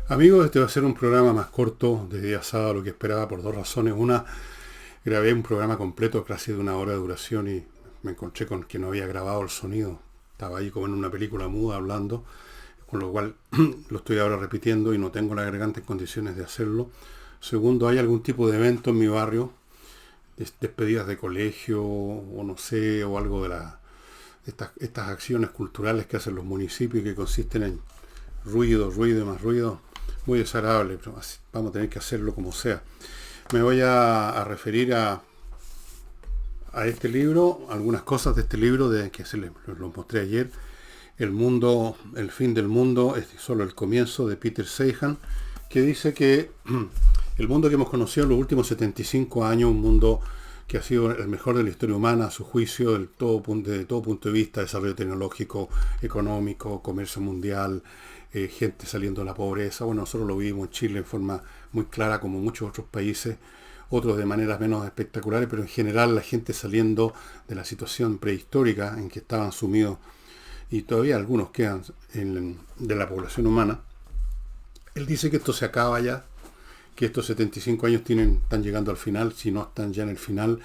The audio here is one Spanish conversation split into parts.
Amigos, este va a ser un programa más corto de día sábado, lo que esperaba por dos razones. Una, grabé un programa completo, casi de una hora de duración y me encontré con que no había grabado el sonido. Estaba ahí como en una película muda hablando, con lo cual lo estoy ahora repitiendo y no tengo la garganta en condiciones de hacerlo. Segundo, hay algún tipo de evento en mi barrio, despedidas de colegio o no sé, o algo de estas acciones culturales que hacen los municipios que consisten en ruido, ruido y más ruido, muy desagradable, pero vamos a tener que hacerlo como sea. Me voy a referir a este libro, algunas cosas de este libro de que los mostré ayer. El mundo, el fin del mundo es solo el comienzo, de Peter Seihan, que dice que el mundo que hemos conocido en los últimos 75 años, un mundo que ha sido el mejor de la historia humana, a su juicio, de todo punto de vista, desarrollo tecnológico, económico, comercio mundial, gente saliendo de la pobreza. Bueno, nosotros lo vivimos en Chile en forma muy clara, como muchos otros países, otros de maneras menos espectaculares, pero en general la gente saliendo de la situación prehistórica en que estaban sumidos, y todavía algunos quedan de la población humana. Él dice que esto se acaba ya, que estos 75 años están llegando al final, si no están ya en el final,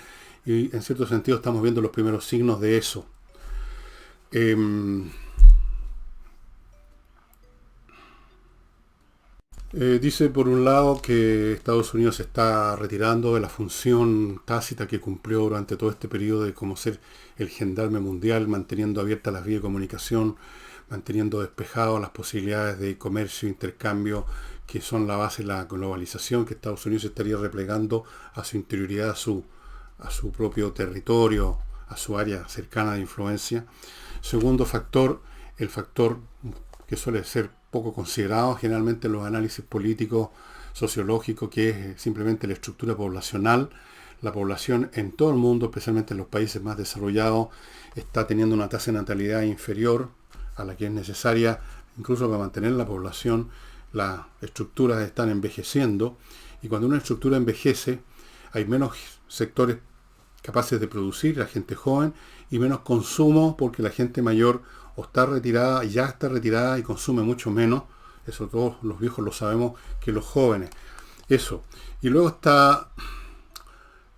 y en cierto sentido estamos viendo los primeros signos de eso. Eh, Dice por un lado que Estados Unidos se está retirando de la función tácita que cumplió durante todo este periodo de como ser el gendarme mundial, manteniendo abiertas las vías de comunicación, manteniendo despejadas las posibilidades de comercio e intercambio que son la base de la globalización, que Estados Unidos se estaría replegando a su interioridad, a su propio territorio, a su área cercana de influencia. Segundo factor, el factor que suele ser poco considerado generalmente en los análisis políticos, sociológicos, que es simplemente la estructura poblacional. La población en todo el mundo, especialmente en los países más desarrollados, está teniendo una tasa de natalidad inferior a la que es necesaria, incluso para mantener la población. Las estructuras están envejeciendo, y cuando una estructura envejece, hay menos sectores capaces de producir, la gente joven, y menos consumo, porque la gente mayor o está retirada, ya está retirada y consume mucho menos. Eso todos los viejos lo sabemos, que los jóvenes. Eso. Y luego está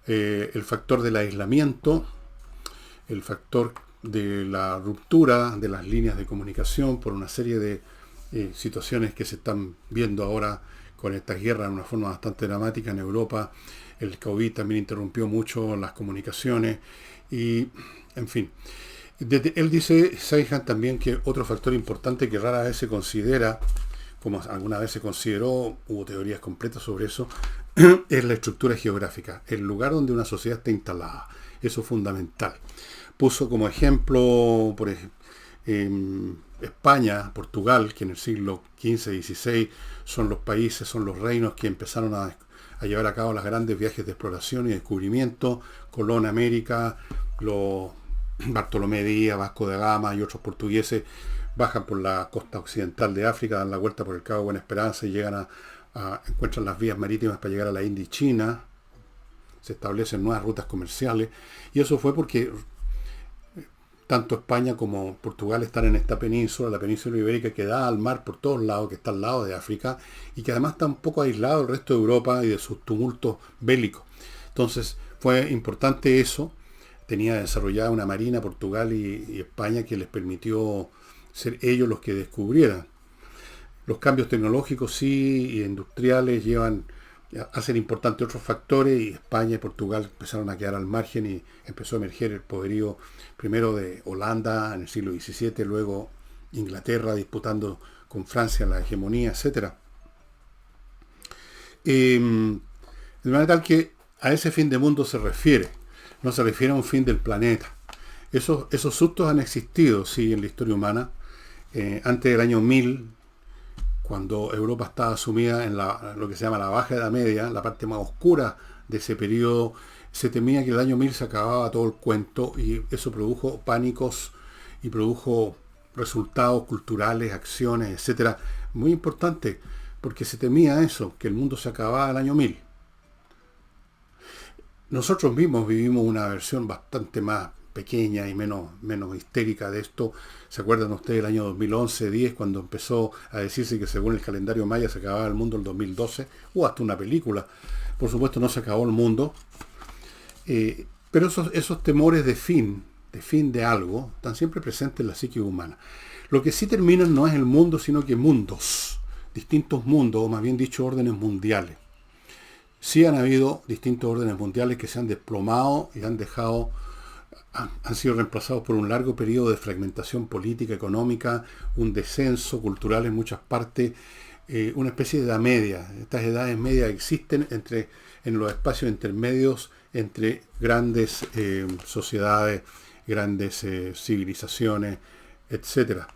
el factor del aislamiento, el factor de la ruptura de las líneas de comunicación por una serie de situaciones que se están viendo ahora con estas guerras de una forma bastante dramática en Europa. El COVID también interrumpió mucho las comunicaciones y, en fin. Él dice, Seihan, también que otro factor importante que rara vez se considera, como alguna vez se consideró, hubo teorías completas sobre eso, es la estructura geográfica, el lugar donde una sociedad está instalada. Eso es fundamental. Puso como ejemplo, por ejemplo, España, Portugal, que en el siglo XV, XVI son los países, son los reinos que empezaron a llevar a cabo los grandes viajes de exploración y descubrimiento. Colón, América, los Bartolomé Díaz, Vasco da Gama y otros portugueses bajan por la costa occidental de África, dan la vuelta por el Cabo Buena Esperanza y llegan encuentran las vías marítimas para llegar a la India y China. Se establecen nuevas rutas comerciales, y eso fue porque tanto España como Portugal están en esta península, la península ibérica, que da al mar por todos lados, que está al lado de África y que además está un poco aislado del resto de Europa y de sus tumultos bélicos. Entonces fue importante eso. Tenía desarrollada una marina Portugal y España que les permitió ser ellos los que descubrieran. Los cambios tecnológicos sí y industriales hacen importantes otros factores, y España y Portugal empezaron a quedar al margen y empezó a emerger el poderío primero de Holanda en el siglo XVII, luego Inglaterra disputando con Francia la hegemonía, etc. De manera tal que a ese fin de mundo se refiere, no se refiere a un fin del planeta. Esos sustos han existido, sí, en la historia humana. Antes del año 1000, cuando Europa estaba sumida en lo que se llama la Baja Edad Media, la parte más oscura de ese periodo, se temía que el año 1000 se acababa todo el cuento, y eso produjo pánicos y produjo resultados culturales, acciones, etcétera, muy importantes, porque se temía eso, que el mundo se acababa el año 1000. Nosotros mismos vivimos una versión bastante más pequeña y menos histérica de esto. ¿Se acuerdan ustedes del año 2011-10 cuando empezó a decirse que según el calendario maya se acababa el mundo el 2012? Hubo hasta una película. Por supuesto no se acabó el mundo. Pero esos temores de fin de algo, están siempre presentes en la psique humana. Lo que sí terminan no es el mundo, sino que mundos, distintos mundos, o más bien dicho, órdenes mundiales. Sí han habido distintos órdenes mundiales que se han desplomado y han sido reemplazados por un largo periodo de fragmentación política, económica, un descenso cultural en muchas partes, una especie de edad media. Estas edades medias existen en los espacios intermedios entre grandes sociedades, grandes civilizaciones, etcétera.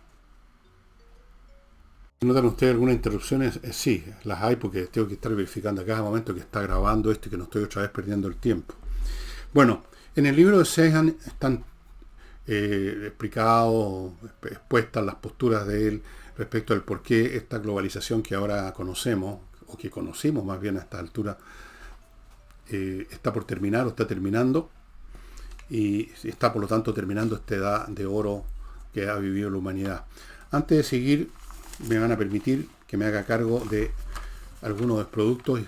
¿Notan ustedes algunas interrupciones? Sí, las hay porque tengo que estar verificando a cada momento que está grabando esto y que no estoy otra vez perdiendo el tiempo. Bueno, en el libro de Sejan están expuestas las posturas de él respecto al por qué esta globalización que ahora conocemos, o que conocimos más bien a esta altura, está por terminar o está terminando, y está por lo tanto terminando esta edad de oro que ha vivido la humanidad. Antes de seguir, me van a permitir que me haga cargo de algunos de los productos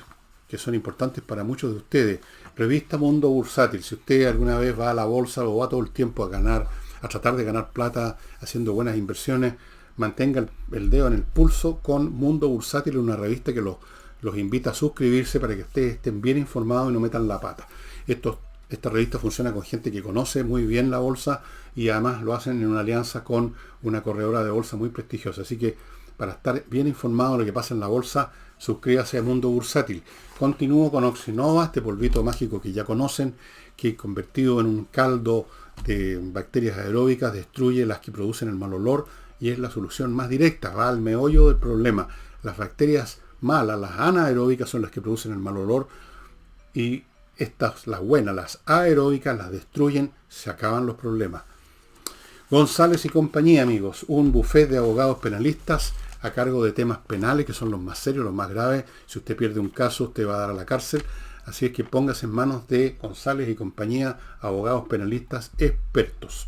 que son importantes para muchos de ustedes. Revista Mundo Bursátil. Si usted alguna vez va a la bolsa o va todo el tiempo a tratar de ganar plata haciendo buenas inversiones, mantenga el dedo en el pulso con Mundo Bursátil, una revista que los invita a suscribirse para que ustedes estén bien informados y no metan la pata. Esta revista funciona con gente que conoce muy bien la bolsa y además lo hacen en una alianza con una corredora de bolsa muy prestigiosa. Así que para estar bien informado de lo que pasa en la bolsa, suscríbase a Mundo Bursátil. Continúo con Oxinova, este polvito mágico que ya conocen, que convertido en un caldo de bacterias aeróbicas destruye las que producen el mal olor y es la solución más directa, va al meollo del problema. Las bacterias malas, las anaeróbicas, son las que producen el mal olor y estas, las buenas, las aeróbicas, las destruyen, se acaban los problemas. González y compañía, amigos, un bufet de abogados penalistas a cargo de temas penales que son los más serios, los más graves. Si usted pierde un caso, usted va a dar a la cárcel. Así es que póngase en manos de González y compañía, abogados penalistas expertos.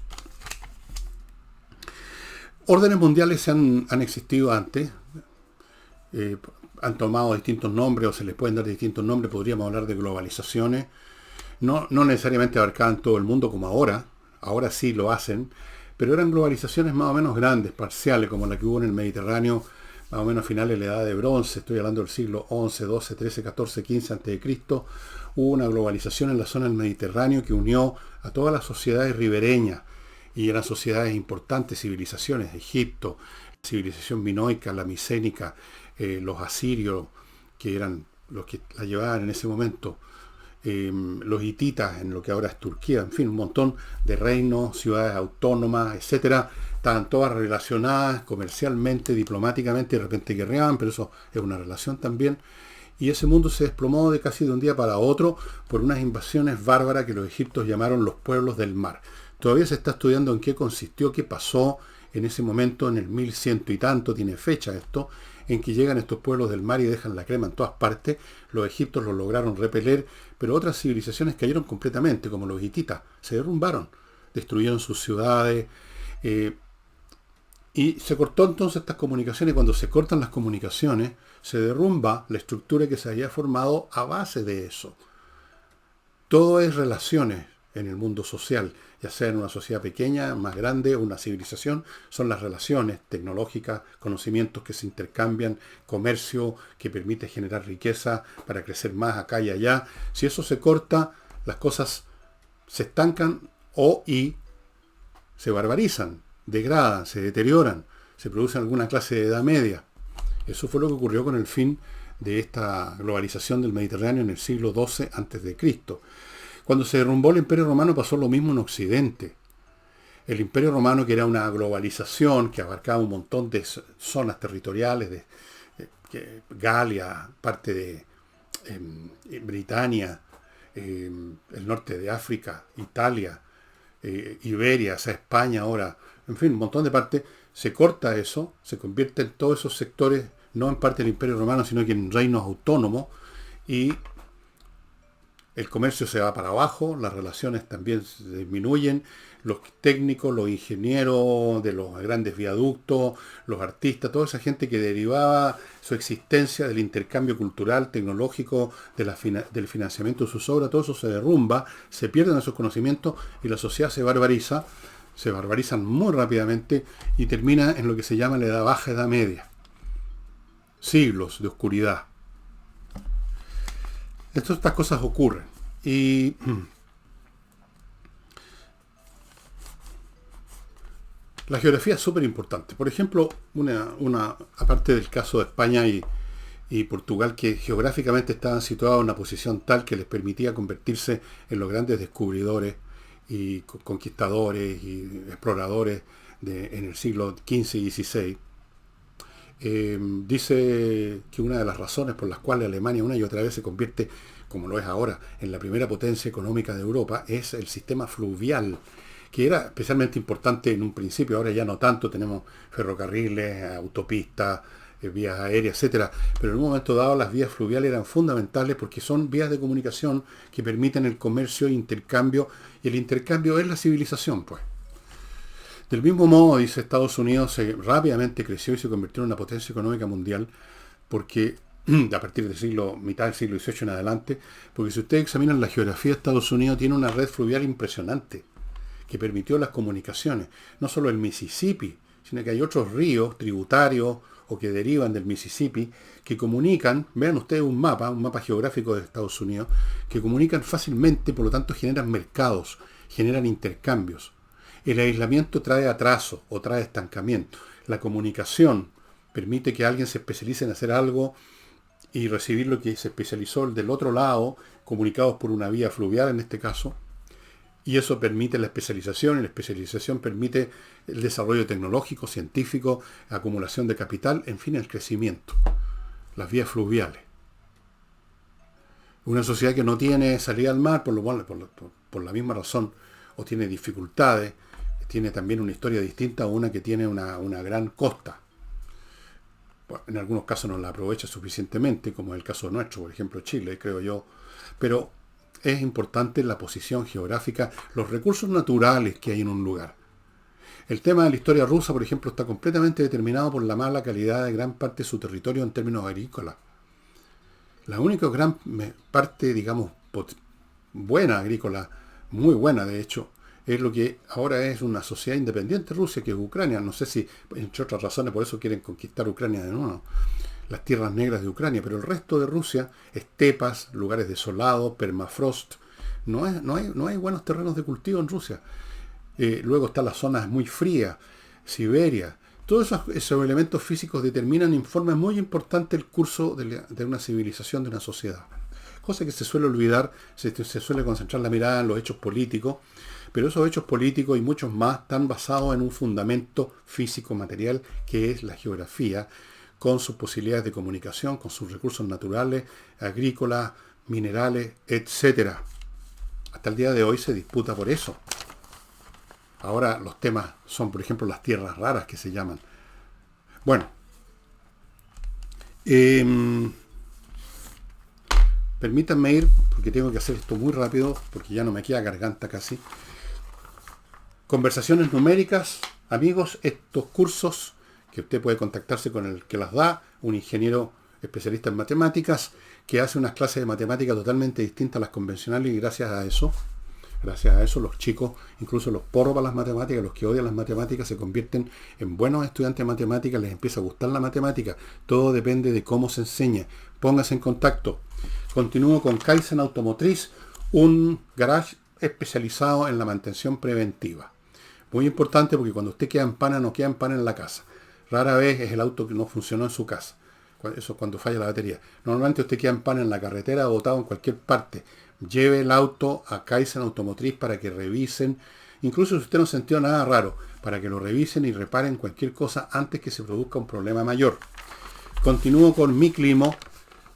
Órdenes mundiales han existido antes. Han tomado distintos nombres o se les pueden dar distintos nombres. Podríamos hablar de globalizaciones. No necesariamente abarcaban todo el mundo como ahora. Ahora sí lo hacen. Pero eran globalizaciones más o menos grandes, parciales, como la que hubo en el Mediterráneo, más o menos a finales de la Edad de Bronce. Estoy hablando del siglo XI, XII, XIII, XIV, XV a.C. Hubo una globalización en la zona del Mediterráneo que unió a todas las sociedades ribereñas. Y eran sociedades importantes, civilizaciones, Egipto, civilización minoica, la micénica, los asirios, que eran los que la llevaban en ese momento, los hititas en lo que ahora es Turquía, en fin, un montón de reinos, ciudades autónomas, etcétera, estaban todas relacionadas comercialmente, diplomáticamente, de repente guerreaban, pero eso es una relación también. Y ese mundo se desplomó de casi de un día para otro por unas invasiones bárbaras que los egipcios llamaron los pueblos del mar. Todavía se está estudiando en qué consistió, qué pasó en ese momento, en el 1100 y tanto, tiene fecha esto, en que llegan estos pueblos del mar y dejan la crema en todas partes. Los egipcios lo lograron repeler, pero otras civilizaciones cayeron completamente, como los hititas, se derrumbaron, destruyeron sus ciudades, y se cortó entonces estas comunicaciones. Cuando se cortan las comunicaciones, se derrumba la estructura que se había formado a base de eso. Todo es relaciones en el mundo social, ya sea en una sociedad pequeña, más grande, una civilización, son las relaciones tecnológicas, conocimientos que se intercambian, comercio que permite generar riqueza para crecer más acá y allá. Si eso se corta, las cosas se estancan y se barbarizan, degradan, se deterioran, se produce alguna clase de edad media. Eso fue lo que ocurrió con el fin de esta globalización del Mediterráneo en el siglo XII a.C. Cuando se derrumbó el Imperio Romano pasó lo mismo en Occidente. El Imperio Romano, que era una globalización que abarcaba un montón de zonas territoriales, de Galia, parte de Britania, el norte de África, Italia, Iberia, o sea, España ahora, en fin, un montón de partes, se corta eso, se convierte en todos esos sectores, no en parte del Imperio Romano, sino que en reinos autónomos, y El comercio se va para abajo, las relaciones también se disminuyen, los técnicos, los ingenieros de los grandes viaductos, los artistas, toda esa gente que derivaba su existencia del intercambio cultural, tecnológico, del financiamiento de sus obras, todo eso se derrumba, se pierden esos conocimientos y la sociedad se barbarizan muy rápidamente y termina en lo que se llama la edad baja, edad media. Siglos de oscuridad. Estas cosas ocurren. Y la geografía es súper importante. Por ejemplo, aparte del caso de España y Portugal, que geográficamente estaban situados en una posición tal que les permitía convertirse en los grandes descubridores y conquistadores y exploradores en el siglo XV y XVI. Dice que una de las razones por las cuales Alemania una y otra vez se convierte, como lo es ahora, en la primera potencia económica de Europa, es el sistema fluvial, que era especialmente importante en un principio, ahora ya no tanto, tenemos ferrocarriles, autopistas, vías aéreas, etcétera, pero en un momento dado las vías fluviales eran fundamentales porque son vías de comunicación que permiten el comercio e intercambio, y el intercambio es la civilización, pues. Del mismo modo, dice, Estados Unidos rápidamente creció y se convirtió en una potencia económica mundial porque a partir del mitad del siglo XVIII en adelante, porque si ustedes examinan la geografía de Estados Unidos, tiene una red fluvial impresionante que permitió las comunicaciones, no solo el Mississippi, sino que hay otros ríos tributarios o que derivan del Mississippi que comunican, vean ustedes un mapa geográfico de Estados Unidos, que comunican fácilmente, por lo tanto generan mercados, generan intercambios. El aislamiento trae atraso o trae estancamiento. La comunicación permite que alguien se especialice en hacer algo y recibir lo que se especializó del otro lado, comunicados por una vía fluvial en este caso, y eso permite la especialización, y la especialización permite el desarrollo tecnológico, científico, acumulación de capital, en fin, el crecimiento. Las vías fluviales. Una sociedad que no tiene salida al mar, por la misma razón, o tiene dificultades, tiene también una historia distinta a una que tiene una gran costa. Bueno, en algunos casos no la aprovecha suficientemente, como es el caso nuestro, por ejemplo Chile, creo yo. Pero es importante la posición geográfica, los recursos naturales que hay en un lugar. El tema de la historia rusa, por ejemplo, está completamente determinado por la mala calidad de gran parte de su territorio en términos agrícolas. La única gran parte, digamos, buena agrícola, muy buena de hecho, es lo que ahora es una sociedad independiente Rusia, que es Ucrania. No sé si, entre otras razones, por eso quieren conquistar Ucrania de nuevo, las tierras negras de Ucrania, pero el resto de Rusia, estepas, lugares desolados, permafrost, no hay buenos terrenos de cultivo en Rusia. Luego están las zonas muy frías, Siberia. Todos esos elementos físicos determinan en forma muy importante el curso de una civilización, de una sociedad. Cosa que se suele olvidar, se suele concentrar la mirada en los hechos políticos, pero esos hechos políticos y muchos más están basados en un fundamento físico material que es la geografía, con sus posibilidades de comunicación, con sus recursos naturales, agrícolas, minerales, etc. Hasta el día de hoy se disputa por eso. Ahora los temas son, por ejemplo, las tierras raras que se llaman. Bueno, permítanme ir, porque tengo que hacer esto muy rápido, porque ya no me queda garganta casi. Conversaciones numéricas, amigos, estos cursos que usted puede contactarse con el que las da, un ingeniero especialista en matemáticas, que hace unas clases de matemáticas totalmente distintas a las convencionales, y gracias a eso los chicos, incluso los porros para las matemáticas, los que odian las matemáticas, se convierten en buenos estudiantes de matemáticas, les empieza a gustar la matemática. Todo depende de cómo se enseña. Póngase en contacto. Continúo con Kaizen Automotriz, un garage especializado en la mantención preventiva. Muy importante porque cuando usted queda en pana, no queda en pana en la casa. Rara vez es el auto que no funcionó en su casa. Eso es cuando falla la batería. Normalmente usted queda en pana en la carretera o botado en cualquier parte. Lleve el auto a Kaizen Automotriz para que revisen. Incluso si usted no sintió nada raro, para que lo revisen y reparen cualquier cosa antes que se produzca un problema mayor. Continúo con Mi Climo,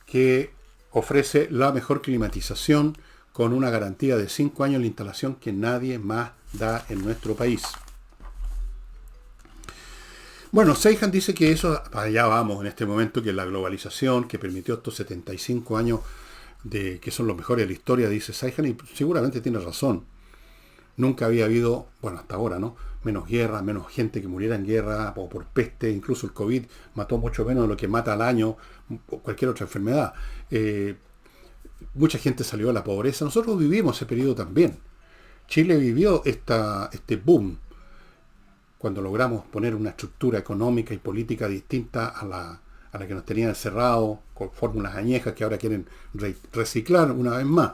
que ofrece la mejor climatización con una garantía de 5 años de instalación que nadie más da en nuestro país. Bueno, Seihan dice que eso, para allá vamos en este momento, que la globalización que permitió estos 75 años de que son los mejores de la historia, dice Saihan, y seguramente tiene razón. Nunca había habido, bueno, hasta ahora, ¿no? Menos guerra, menos gente que muriera en guerra o por peste, incluso el COVID mató mucho menos de lo que mata al año o cualquier otra enfermedad. Mucha gente salió de la pobreza. Nosotros vivimos ese periodo también. Chile vivió este boom cuando logramos poner una estructura económica y política distinta a la que nos tenían encerrados con fórmulas añejas que ahora quieren reciclar una vez más.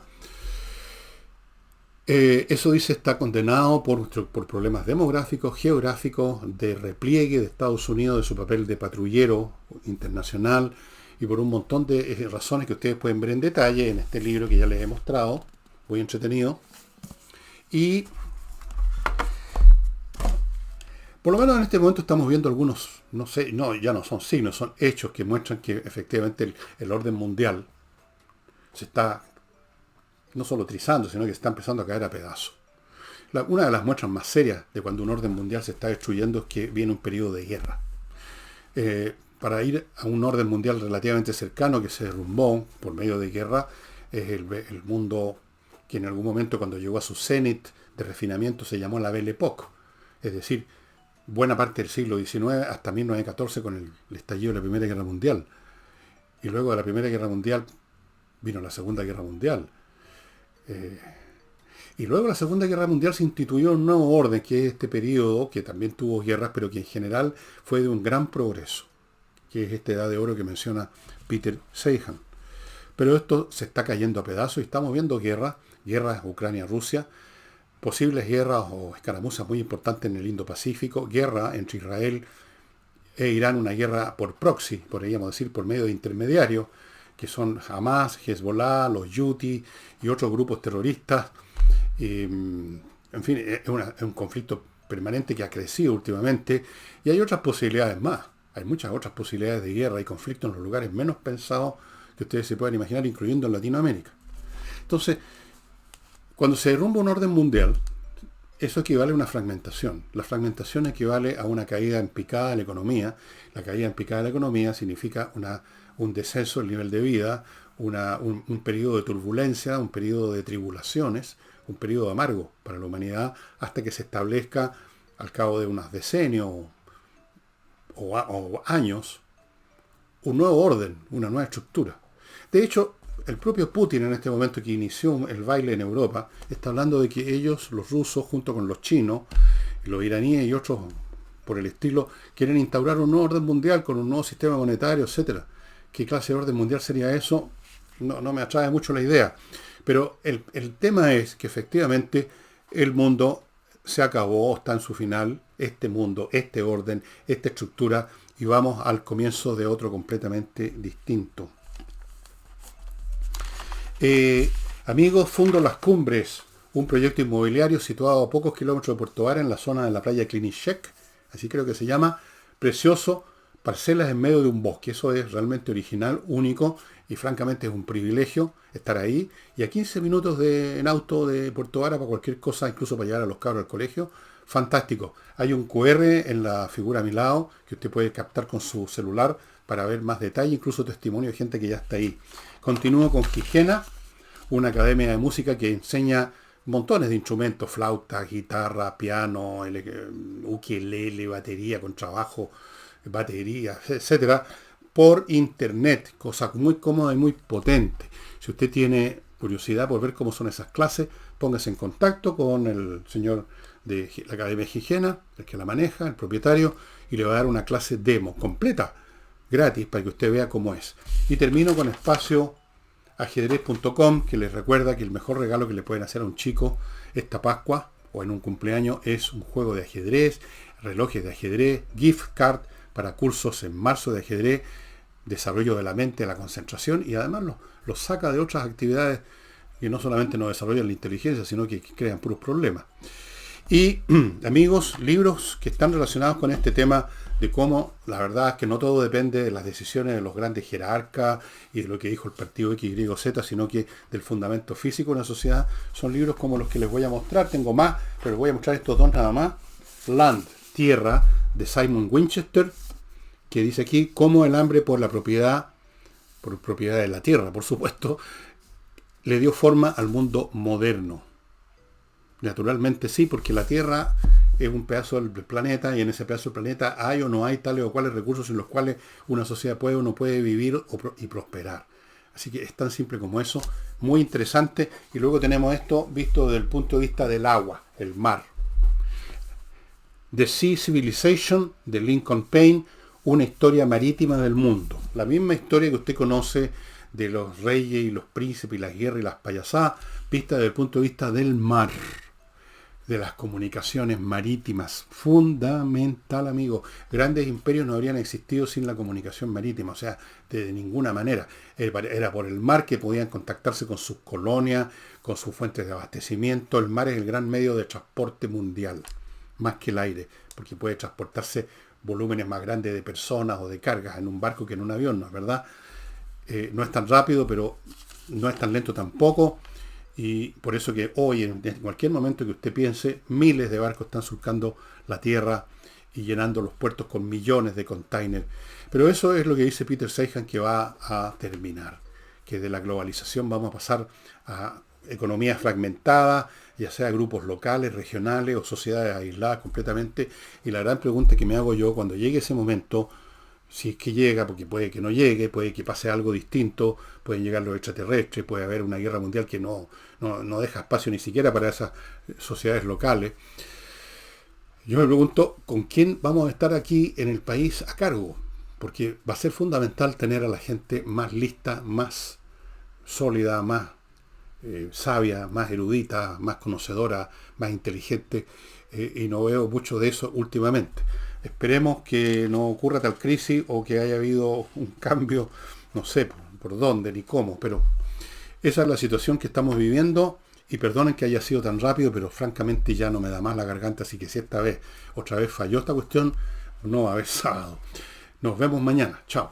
Eso dice está condenado por problemas demográficos, geográficos, de repliegue de Estados Unidos de su papel de patrullero internacional y por un montón de razones que ustedes pueden ver en detalle en este libro que ya les he mostrado, muy entretenido. Y por lo menos en este momento estamos viendo algunos, no sé, no, ya no son signos, son hechos que muestran que efectivamente el orden mundial se está no solo trizando, sino que está empezando a caer a pedazos. Una de las muestras más serias de cuando un orden mundial se está destruyendo es que viene un periodo de guerra. Para ir a un orden mundial relativamente cercano que se derrumbó por medio de guerra, es el mundo que en algún momento cuando llegó a su cenit de refinamiento se llamó la Belle Époque. Es decir, buena parte del siglo XIX hasta 1914 con el estallido de la Primera Guerra Mundial. Y luego de la Primera Guerra Mundial vino la Segunda Guerra Mundial. Y luego de la Segunda Guerra Mundial se instituyó un nuevo orden, que es este periodo, que también tuvo guerras, pero que en general fue de un gran progreso, que es esta edad de oro que menciona Peter Seihan. Pero esto se está cayendo a pedazos y estamos viendo guerras Ucrania-Rusia, posibles guerras o escaramuzas muy importantes en el Indo-Pacífico, guerra entre Israel e Irán, una guerra por proxy, podríamos decir, por medio de intermediarios, que son Hamas, Hezbollah, los Houthi y otros grupos terroristas. En fin, es un conflicto permanente que ha crecido últimamente y hay otras posibilidades más. Hay muchas otras posibilidades de guerra y conflicto en los lugares menos pensados que ustedes se puedan imaginar, incluyendo en Latinoamérica. Entonces, cuando se derrumba un orden mundial, eso equivale a una fragmentación. La fragmentación equivale a una caída en picada de la economía. La caída en picada de la economía significa un descenso del nivel de vida, un periodo de turbulencia, un periodo de tribulaciones, un periodo amargo para la humanidad, hasta que se establezca al cabo de unos decenios o años un nuevo orden, una nueva estructura. De hecho, el propio Putin en este momento que inició el baile en Europa, está hablando de que ellos, los rusos, junto con los chinos, los iraníes y otros por el estilo, quieren instaurar un nuevo orden mundial con un nuevo sistema monetario, etcétera. ¿Qué clase de orden mundial sería eso? No me atrae mucho la idea. Pero el tema es que efectivamente el mundo se acabó, está en su final, este mundo, este orden, esta estructura, y vamos al comienzo de otro completamente distinto. Amigos, fundo Las Cumbres, un proyecto inmobiliario situado a pocos kilómetros de Puerto Vara en la zona de la playa Klinichek, así creo que se llama, precioso, parcelas en medio de un bosque. Eso es realmente original, único y francamente es un privilegio estar ahí. Y a 15 minutos en auto de Puerto Vara para cualquier cosa, incluso para llevar a los cabros al colegio, fantástico. Hay un QR en la figura a mi lado que usted puede captar con su celular para ver más detalle, incluso testimonio de gente que ya está ahí. Continúo con Higiena, una academia de música que enseña montones de instrumentos, flauta, guitarra, piano, ukelele, batería, contrabajo, batería, etcétera, por internet, cosa muy cómoda y muy potente. Si usted tiene curiosidad por ver cómo son esas clases, póngase en contacto con el señor de la Academia de Higiena, el que la maneja, el propietario, y le va a dar una clase demo completa, gratis, para que usted vea cómo es. Y termino con espacioajedrez.com, que les recuerda que el mejor regalo que le pueden hacer a un chico esta Pascua o en un cumpleaños es un juego de ajedrez, relojes de ajedrez, gift card para cursos en marzo de ajedrez, desarrollo de la mente, la concentración, y además los saca de otras actividades que no solamente nos desarrollan la inteligencia, sino que crean puros problemas. Y amigos, libros que están relacionados con este tema de cómo la verdad es que no todo depende de las decisiones de los grandes jerarcas y de lo que dijo el partido X, Y, Z, sino que del fundamento físico de una sociedad. Son libros como los que les voy a mostrar. Tengo más, pero les voy a mostrar estos dos nada más. Land, Tierra, de Simon Winchester, que dice aquí cómo el hambre por la propiedad de la tierra, por supuesto, le dio forma al mundo moderno. Naturalmente sí, porque la Tierra es un pedazo del planeta y en ese pedazo del planeta hay o no hay tales o cuales recursos en los cuales una sociedad puede o no puede vivir y prosperar. Así que es tan simple como eso, muy interesante. Y luego tenemos esto visto desde el punto de vista del agua, el mar. The Sea Civilization, de Lincoln Paine, una historia marítima del mundo. La misma historia que usted conoce de los reyes y los príncipes y las guerras y las payasadas, vista desde el punto de vista del mar, de las comunicaciones marítimas. Fundamental, amigo. Grandes imperios no habrían existido sin la comunicación marítima, o sea, de ninguna manera. Era por el mar que podían contactarse con sus colonias, con sus fuentes de abastecimiento. El mar es el gran medio de transporte mundial, más que el aire, porque puede transportarse volúmenes más grandes de personas o de cargas en un barco que en un avión, ¿no es verdad? No es tan rápido, pero no es tan lento tampoco. Y por eso que hoy, en cualquier momento que usted piense, miles de barcos están surcando la tierra y llenando los puertos con millones de containers. Pero eso es lo que dice Peter Seihan, que va a terminar. Que de la globalización vamos a pasar a economías fragmentadas, ya sea grupos locales, regionales o sociedades aisladas completamente. Y la gran pregunta que me hago yo cuando llegue ese momento, si es que llega, porque puede que no llegue, puede que pase algo distinto, pueden llegar los extraterrestres, puede haber una guerra mundial que no deja espacio ni siquiera para esas sociedades locales. Yo me pregunto, ¿con quién vamos a estar aquí en el país a cargo? Porque va a ser fundamental tener a la gente más lista, más sólida, más sabia, más erudita, más conocedora, más inteligente, y no veo mucho de eso últimamente. Esperemos que no ocurra tal crisis o que haya habido un cambio, no sé por dónde ni cómo, pero esa es la situación que estamos viviendo. Y perdonen que haya sido tan rápido, pero francamente ya no me da más la garganta, así que si esta vez, otra vez falló esta cuestión, no va a haber sábado. Nos vemos mañana. Chao.